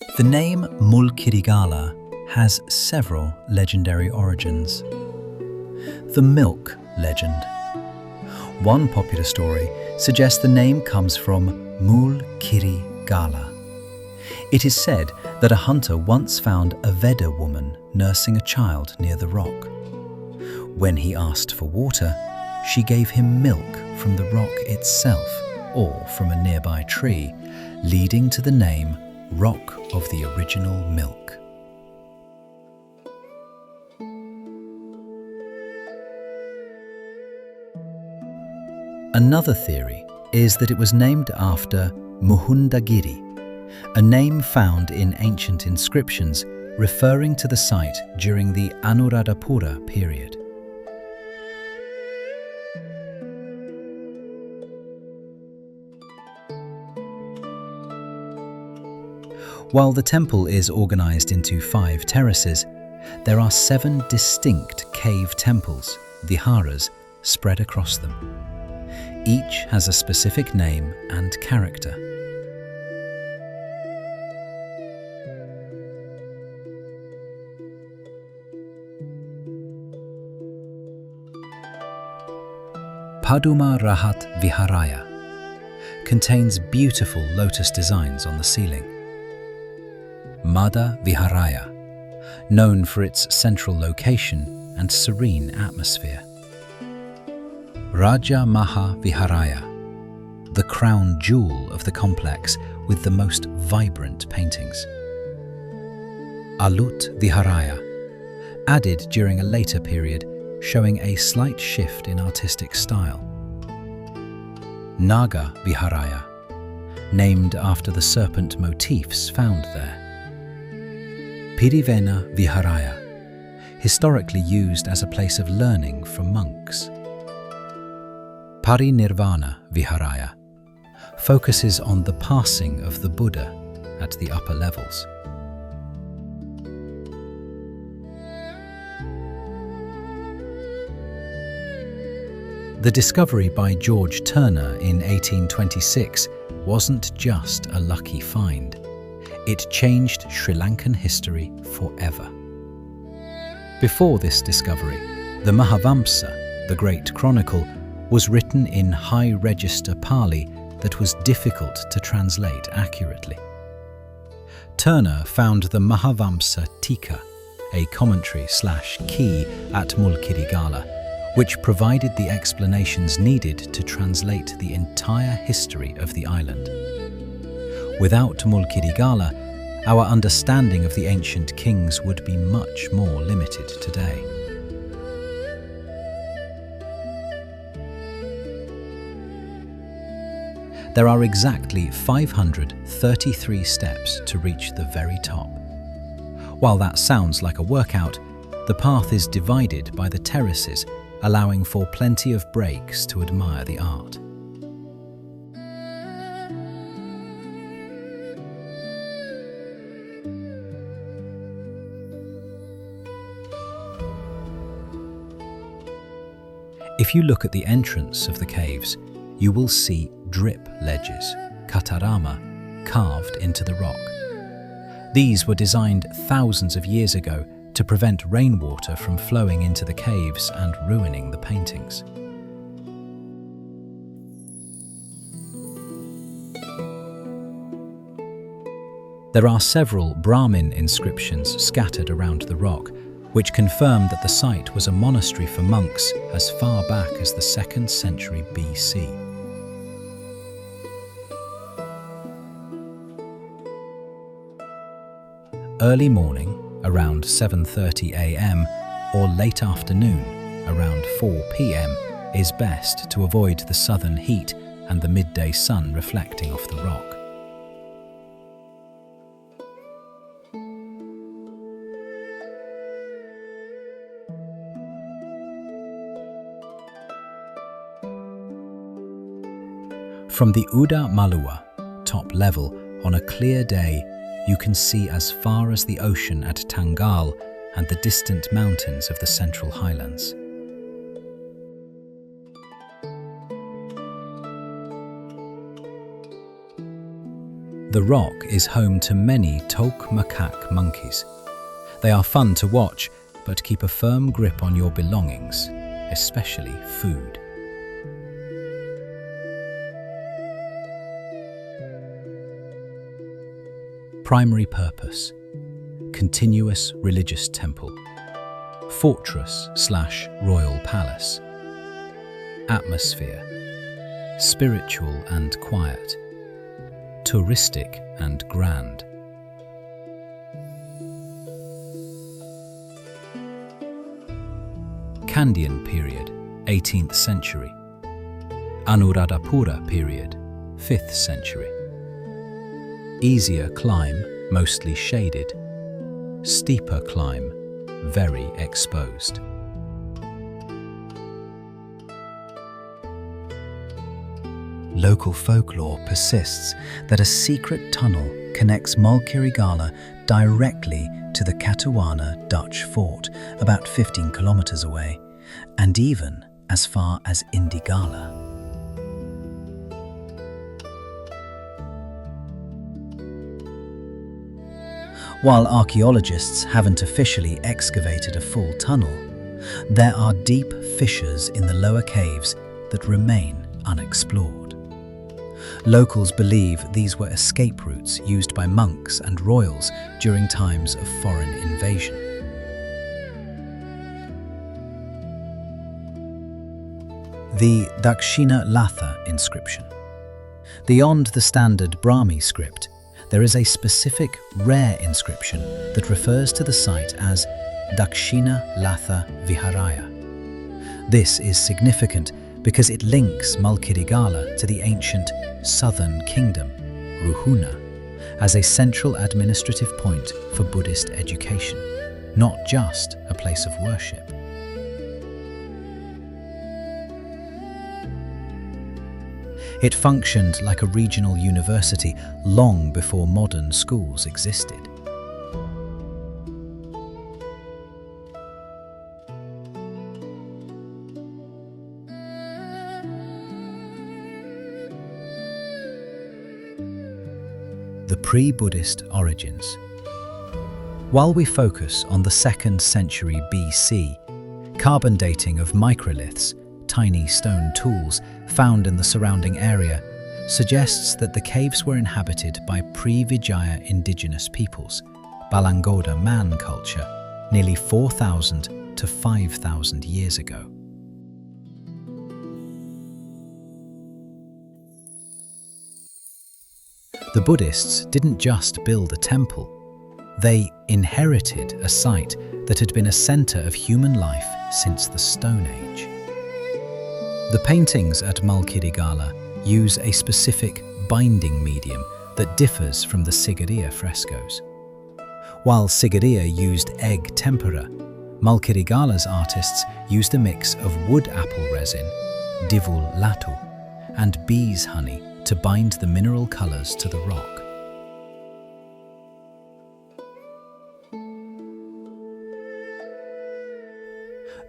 The name Mulkirigala has several legendary origins. The milk legend. One popular story suggests the name comes from Mulkirigala. It is said that a hunter once found a Veda woman nursing a child near the rock. When he asked for water, she gave him milk from the rock itself or from a nearby tree, leading to the name Rock of the Original Milk. Another theory is that it was named after Muhundagiri, a name found in ancient inscriptions referring to the site during the Anuradhapura period. While the temple is organized into 5 terraces, there are 7 distinct cave temples, Viharas, spread across them. Each has a specific name and character. Paduma Rahat Viharaya contains beautiful lotus designs on the ceiling. Mada Viharaya, known for its central location and serene atmosphere. Raja Maha Viharaya, the crown jewel of the complex with the most vibrant paintings. Alut Viharaya, added during a later period, showing a slight shift in artistic style. Naga Viharaya, named after the serpent motifs found there. Pirivena Viharaya, historically used as a place of learning for monks. Parinirvana Viharaya focuses on the passing of the Buddha at the upper levels. The discovery by George Turner in 1826 wasn't just a lucky find. It changed Sri Lankan history forever. Before this discovery, the Mahavamsa, the Great Chronicle, was written in high register Pali that was difficult to translate accurately. Turner found the Mahavamsa Tika, a commentary/key at Mulkirigala, which provided the explanations needed to translate the entire history of the island. Without Mulkirigala, our understanding of the ancient kings would be much more limited today. There are exactly 533 steps to reach the very top. While that sounds like a workout, the path is divided by the terraces, allowing for plenty of breaks to admire the art. If you look at the entrance of the caves, you will see drip ledges, katarama, carved into the rock. These were designed thousands of years ago to prevent rainwater from flowing into the caves and ruining the paintings. There are several Brahmin inscriptions scattered around the rock, which confirm that the site was a monastery for monks as far back as the 2nd century BC. Early morning, around 7:30 a.m., or late afternoon, around 4 p.m., is best to avoid the southern heat and the midday sun reflecting off the rock. From the Uda Malua, top level, on a clear day, you can see as far as the ocean at Tangal and the distant mountains of the Central Highlands. The rock is home to many Tolk macaque monkeys. They are fun to watch, but keep a firm grip on your belongings, especially food. Primary purpose: continuous religious temple, fortress/royal palace. Atmosphere: spiritual and quiet, touristic and grand. Kandyan period, 18th century. Anuradhapura period, 5th century. Easier climb, mostly shaded. Steeper climb, very exposed. Local folklore persists that a secret tunnel connects Mulkirigala directly to the Katuwana Dutch fort, about 15 kilometers away, and even as far as Indigala. While archaeologists haven't officially excavated a full tunnel, there are deep fissures in the lower caves that remain unexplored. Locals believe these were escape routes used by monks and royals during times of foreign invasion. The Dakshina Latha inscription. Beyond the standard Brahmi script, there is a specific rare inscription that refers to the site as Dakshina Latha Viharaya. This is significant because it links Mulkirigala to the ancient southern kingdom, Ruhuna, as a central administrative point for Buddhist education, not just a place of worship. It functioned like a regional university long before modern schools existed. The pre-Buddhist origins. While we focus on the 2nd century BC, carbon dating of microliths, tiny stone tools found in the surrounding area, suggests that the caves were inhabited by pre-Vijaya indigenous peoples, Balangoda Man culture, nearly 4,000 to 5,000 years ago. The Buddhists didn't just build a temple, they inherited a site that had been a center of human life since the Stone Age. The paintings at Mulkirigala use a specific binding medium that differs from the Sigiriya frescoes. While Sigiriya used egg tempera, Mulkirigala's artists used a mix of wood apple resin, divul latu, and bees' honey to bind the mineral colors to the rock.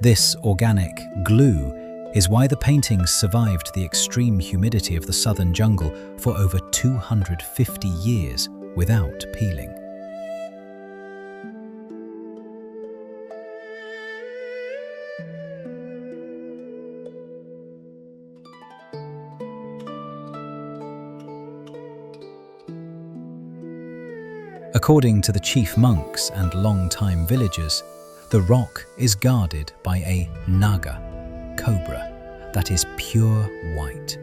This organic glue is why the paintings survived the extreme humidity of the southern jungle for over 250 years without peeling. According to the chief monks and long-time villagers, the rock is guarded by a naga, cobra, that is pure white.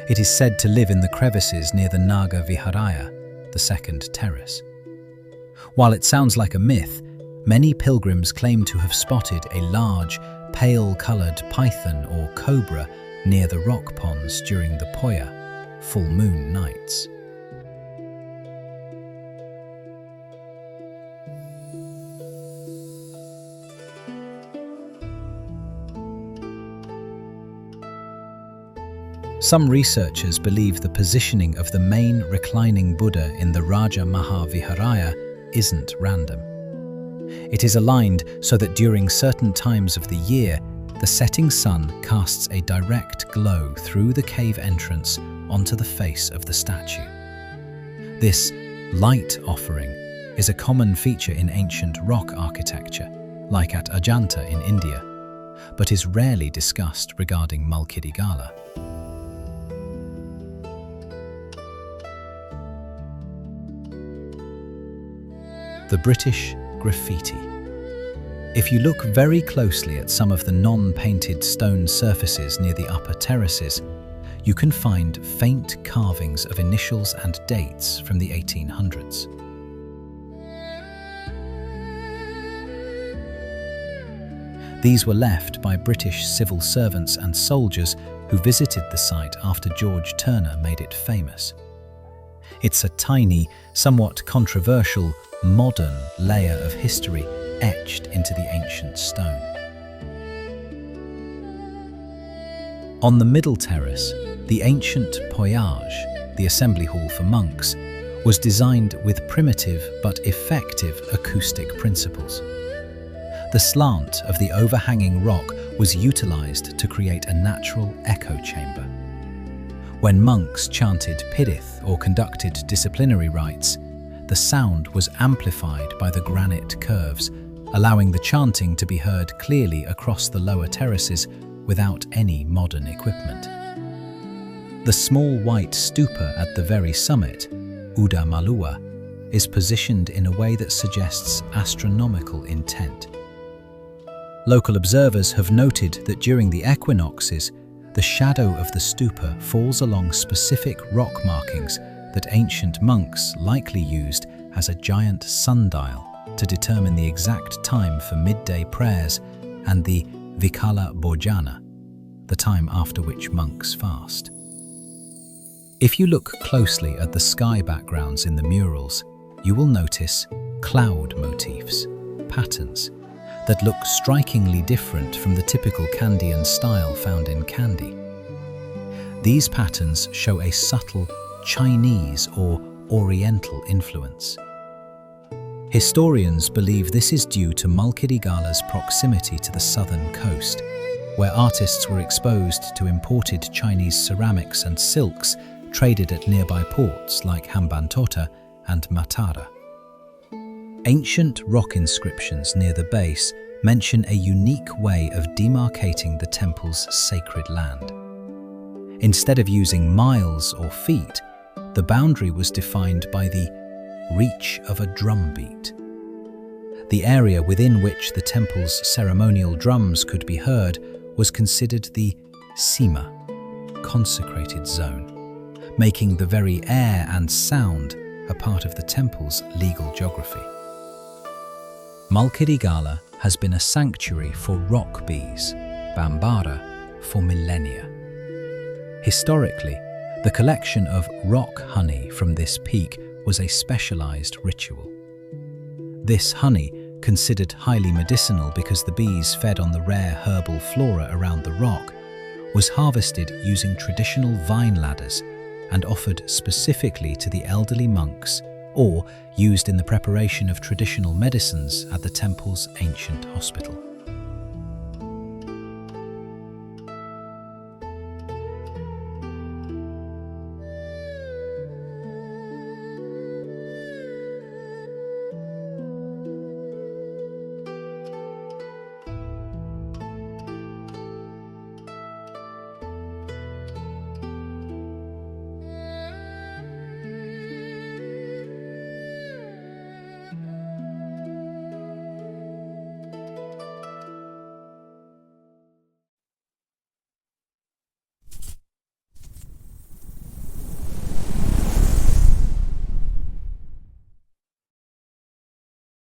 It is said to live in the crevices near the Naga Viharaya, the second terrace. While it sounds like a myth, many pilgrims claim to have spotted a large, pale-coloured python or cobra near the rock ponds during the Poya, full moon nights. Some researchers believe the positioning of the main reclining Buddha in the Raja Maha Viharaya isn't random. It is aligned so that during certain times of the year, the setting sun casts a direct glow through the cave entrance onto the face of the statue. This light offering is a common feature in ancient rock architecture, like at Ajanta in India, but is rarely discussed regarding Mulkirigala. The British graffiti. If you look very closely at some of the non-painted stone surfaces near the upper terraces, you can find faint carvings of initials and dates from the 1800s. These were left by British civil servants and soldiers who visited the site after George Turner made it famous. It's a tiny, somewhat controversial, modern layer of history etched into the ancient stone. On the middle terrace, the ancient poyage, the assembly hall for monks, was designed with primitive but effective acoustic principles. The slant of the overhanging rock was utilized to create a natural echo chamber. When monks chanted pirith or conducted disciplinary rites, the sound was amplified by the granite curves, allowing the chanting to be heard clearly across the lower terraces without any modern equipment. The small white stupa at the very summit, Uda Malua, is positioned in a way that suggests astronomical intent. Local observers have noted that during the equinoxes, the shadow of the stupa falls along specific rock markings that ancient monks likely used as a giant sundial to determine the exact time for midday prayers and the Vikala Bhojana, the time after which monks fast. If you look closely at the sky backgrounds in the murals, you will notice cloud motifs, patterns, that look strikingly different from the typical Kandyan style found in Kandy. These patterns show a subtle Chinese or Oriental influence. Historians believe this is due to Mulkirigala's proximity to the southern coast, where artists were exposed to imported Chinese ceramics and silks traded at nearby ports like Hambantota and Matara. Ancient rock inscriptions near the base mention a unique way of demarcating the temple's sacred land. Instead of using miles or feet, the boundary was defined by the reach of a drumbeat. The area within which the temple's ceremonial drums could be heard was considered the Sima, consecrated zone, making the very air and sound a part of the temple's legal geography. Mulkirigala has been a sanctuary for rock bees, Bambara, for millennia. Historically, the collection of rock honey from this peak was a specialized ritual. This honey, considered highly medicinal because the bees fed on the rare herbal flora around the rock, was harvested using traditional vine ladders and offered specifically to the elderly monks or used in the preparation of traditional medicines at the temple's ancient hospital.